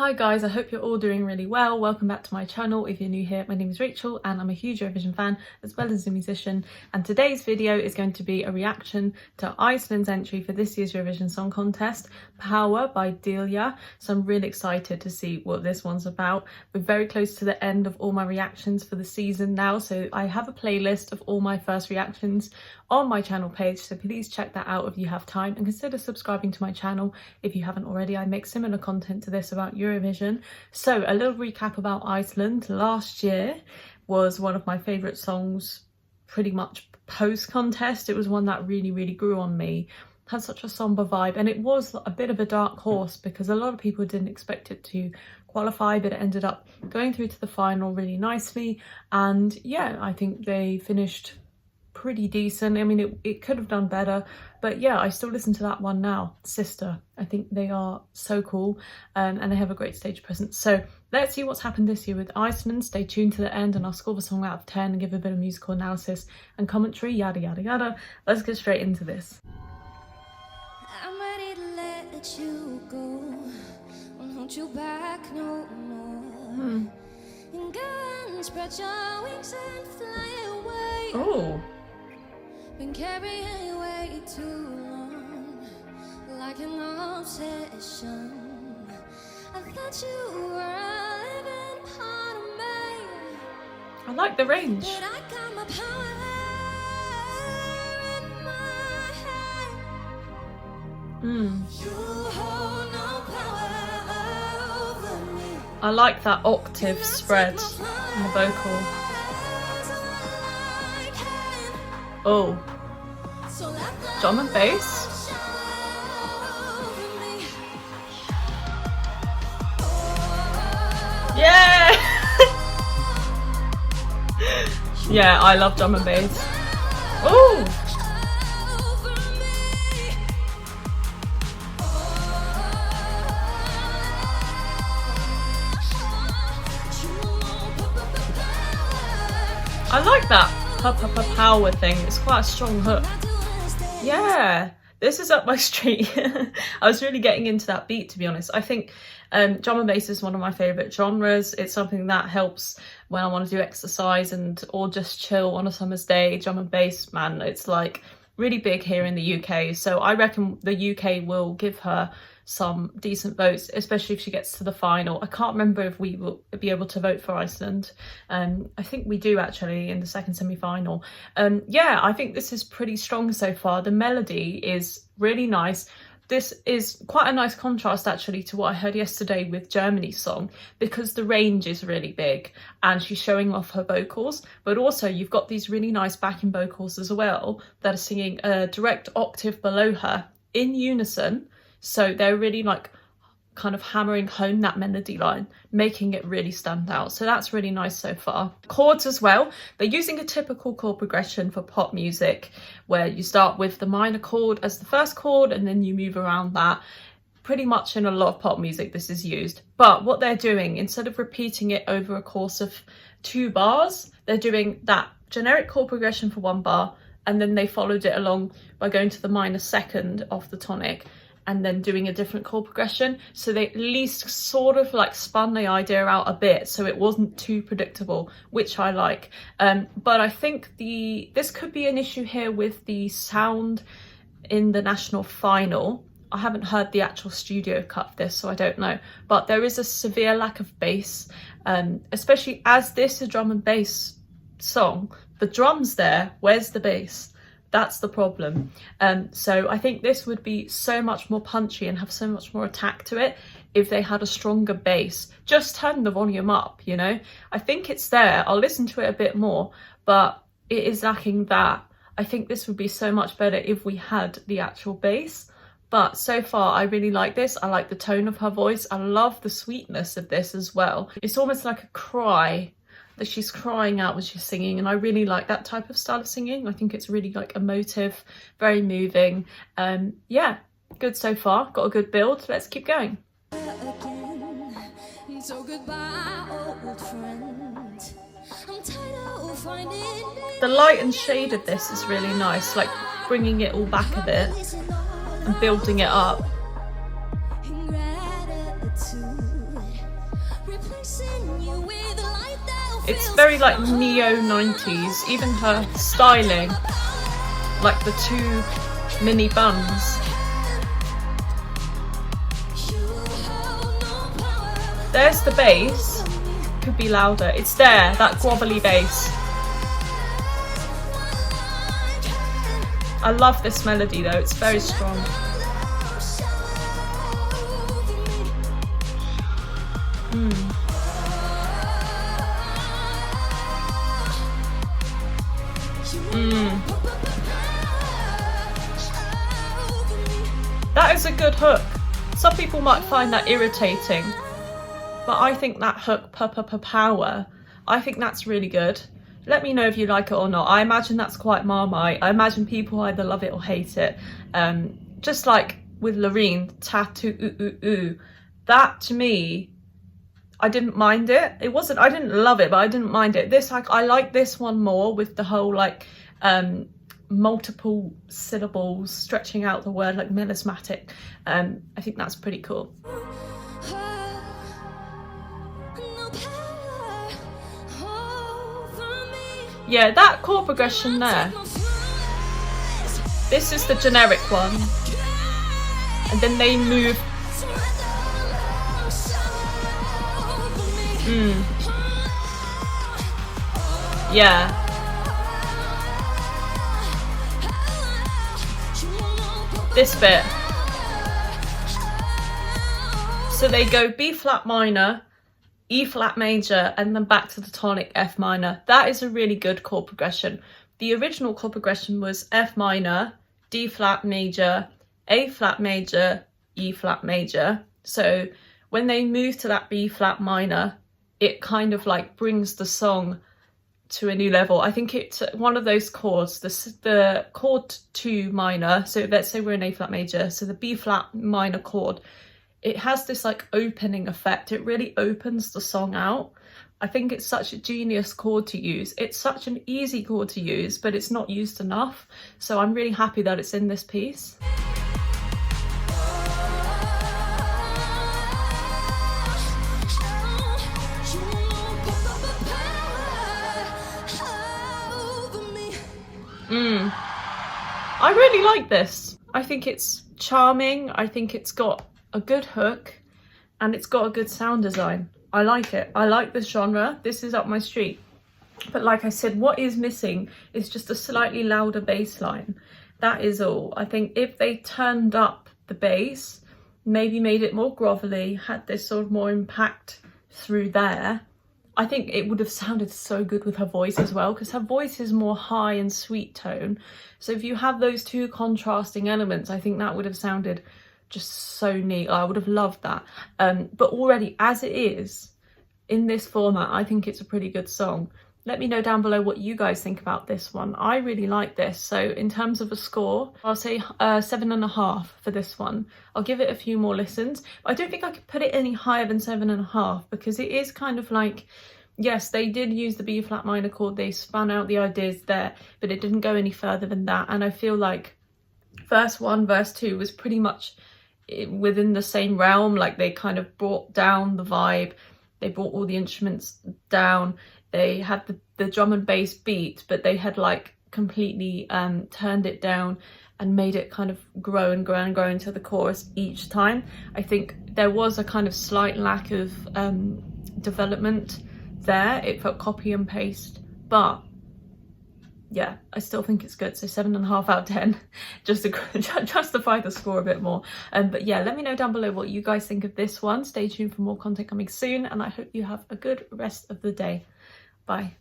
Hi guys, I hope you're all doing really well. Welcome back to my channel. If you're new here, my name is Rachel and I'm a huge Eurovision fan as well as a musician, and today's video is going to be a reaction to Iceland's entry for this year's Eurovision Song Contest, Power by Diljá. So I'm really excited to see what this one's about. We're very close to the end of all my reactions for the season now, so I have a playlist of all my first reactions on my channel page, so please check that out if you have time, and consider subscribing to my channel if you haven't already. I make similar content to this about Eurovision. So a little recap about Iceland. Last year was one of my favourite songs pretty much post-contest. It was one that really grew on me. Had such a somber vibe, and it was a bit of a dark horse because a lot of people didn't expect it to qualify, but it ended up going through to the final really nicely. And yeah, I think they finished pretty decent. I mean, it could have done better, but yeah, I still listen to that one now. Sister, I think they are so cool, and they have a great stage presence. So let's see what's happened this year with Iceland. Stay tuned to the end and I'll score the song out of 10 and give a bit of musical analysis and commentary, yada yada yada. Let's get straight into this. I'm ready to let you go, won't hold you back no more. And go and spread your wings and fly away. Oh, been carrying you way too long, like an obsession. I thought you were a living part of me, I like the range. but I got my power in my hand. You hold no power over me. I like that octave spread in the vocal. Oh, drum and bass. Yeah! Yeah, I love drum and bass. Oh! I like that power thing. It's quite a strong hook. Yeah, this is up my street. I was really getting into that beat, to be honest. I think drum and bass is one of my favourite genres. It's something that helps when I want to do exercise or just chill on a summer's day. Drum and bass, man, it's like really big here in the UK. So I reckon the UK will give her some decent votes, especially if she gets to the final. I can't remember if we will be able to vote for Iceland. I think we do actually in the second semi-final. Yeah, I think this is pretty strong so far. The melody is really nice. This is quite a nice contrast actually to what I heard yesterday with Germany's song, because the range is really big and she's showing off her vocals, but also you've got these really nice backing vocals as well that are singing a direct octave below her in unison. So they're really like kind of hammering home that melody line, making it really stand out. So that's really nice so far. Chords as well. They're using a typical chord progression for pop music, where you start with the minor chord as the first chord and then you move around that. Pretty much in a lot of pop music this is used. But what they're doing, instead of repeating it over a course of 2 bars, they're doing that generic chord progression for 1 bar, and then they followed it along by going to the minor second of the tonic and then doing a different chord progression. So they at least sort of like spun the idea out a bit so it wasn't too predictable, which I like. But I think this could be an issue here with the sound in the national final. I haven't heard the actual studio cut of this, so I don't know. But there is a severe lack of bass, especially as this is a drum and bass song. The drum's there, where's the bass? That's the problem. So I think this would be so much more punchy and have so much more attack to it if they had a stronger bass. Just turn the volume up, you know? I think it's there. I'll listen to it a bit more, but it is lacking that. I think this would be so much better if we had the actual bass. But so far, I really like this. I like the tone of her voice. I love the sweetness of this as well. It's almost like a cry that she's crying out when she's singing, and I really like that type of style of singing. I think it's really like emotive, very moving. Yeah, good so far. Got a good build. Let's keep going. So goodbye, old friend. I'm tired of finding The light and shade of this is really nice, like bringing it all back a bit and building it up. It's very like neo-90s, even her styling, like the two mini buns. There's the bass, could be louder, it's there, that grovelly bass. I love this melody though, it's very strong. That is a good hook. Some people might find that irritating, but I think that hook, power, I think that's really good. Let me know if you like it or not. I imagine that's quite Marmite. I imagine people either love it or hate it. Just like with Loreen, tattoo, ooh, ooh, ooh. That to me, I didn't mind it. It wasn't, I didn't love it, but I didn't mind it. This, like, I like this one more with the whole like multiple syllables stretching out the word, like melismatic. I think that's pretty cool. Yeah, that chord progression there. This is the generic one. And then they move. Yeah. This bit. So they go B flat minor, E flat major, and then back to the tonic F minor. That is a really good chord progression. The original chord progression was F minor, D flat major, A flat major, E flat major. So when they move to that B flat minor, it kind of like brings the song to a new level. I think it's one of those chords, the chord 2 minor. So let's say we're in A flat major. So the B flat minor chord, it has this like opening effect. It really opens the song out. I think it's such a genius chord to use. It's such an easy chord to use, but it's not used enough. So I'm really happy that it's in this piece. I really like this. I think it's charming. I think it's got a good hook and it's got a good sound design. I like it. I like this genre. This is up my street. But like I said, what is missing is just a slightly louder bass line. That is all. I think if they turned up the bass, maybe made it more grovelly, had this sort of more impact through there, I think it would have sounded so good with her voice as well, because her voice is more high and sweet tone. So if you have those two contrasting elements, I think that would have sounded just so neat. I would have loved that. But already as it is, in this format, I think it's a pretty good song. Let me know down below what you guys think about this one. I really like this. So in terms of a score, I'll say 7.5 for this one. I'll give it a few more listens. But I don't think I could put it any higher than 7.5 because it is kind of like, yes, they did use the B flat minor chord. They spun out the ideas there, but it didn't go any further than that. And I feel like verse 1, verse 2 was pretty much within the same realm. Like they kind of brought down the vibe. They brought all the instruments down. They had the drum and bass beat, but they had like completely turned it down and made it kind of grow and grow and grow into the chorus each time. I think there was a kind of slight lack of development there. It felt copy and paste, but yeah, I still think it's good. So 7.5 out of 10, just to justify the score a bit more. But yeah, let me know down below what you guys think of this one. Stay tuned for more content coming soon, and I hope you have a good rest of the day. Bye.